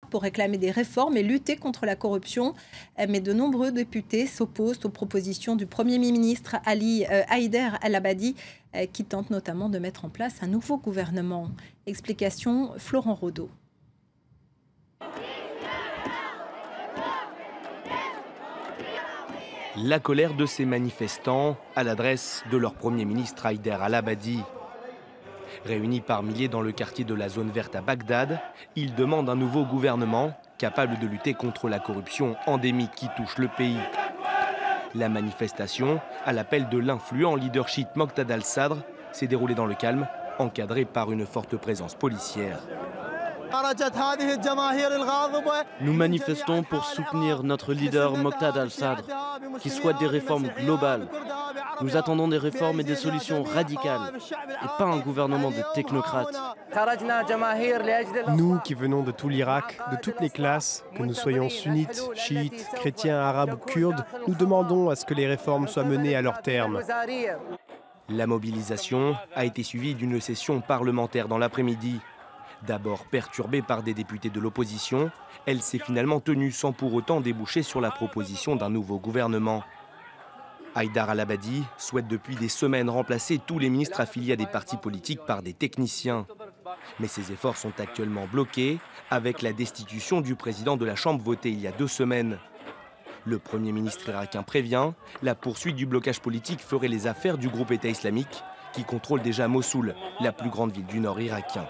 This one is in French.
pour réclamer des réformes et lutter contre la corruption. Mais de nombreux députés s'opposent aux propositions du Premier ministre Ali Haider Al-Abadi, qui tente notamment de mettre en place un nouveau gouvernement. Explication Florent Rodeau. La colère de ces manifestants à l'adresse de leur Premier ministre Haider Al-Abadi. Réunis par milliers dans le quartier de la zone verte à Bagdad, ils demandent un nouveau gouvernement capable de lutter contre la corruption endémique qui touche le pays. La manifestation, à l'appel de l'influent leadership Moqtada al-Sadr, s'est déroulée dans le calme, encadrée par une forte présence policière. Nous manifestons pour soutenir notre leader Moqtada al-Sadr, qui souhaite des réformes globales. Nous attendons des réformes et des solutions radicales, et pas un gouvernement de technocrates. Nous qui venons de tout l'Irak, de toutes les classes, que nous soyons sunnites, chiites, chrétiens, arabes ou kurdes, nous demandons à ce que les réformes soient menées à leur terme. La mobilisation a été suivie d'une session parlementaire dans l'après-midi. D'abord perturbée par des députés de l'opposition, elle s'est finalement tenue sans pour autant déboucher sur la proposition d'un nouveau gouvernement. Haider Al-Abadi souhaite depuis des semaines remplacer tous les ministres affiliés à des partis politiques par des techniciens. Mais ces efforts sont actuellement bloqués avec la destitution du président de la Chambre votée il y a 2 semaines. Le Premier ministre irakien prévient, la poursuite du blocage politique ferait les affaires du groupe État islamique qui contrôle déjà Mossoul, la plus grande ville du nord irakien.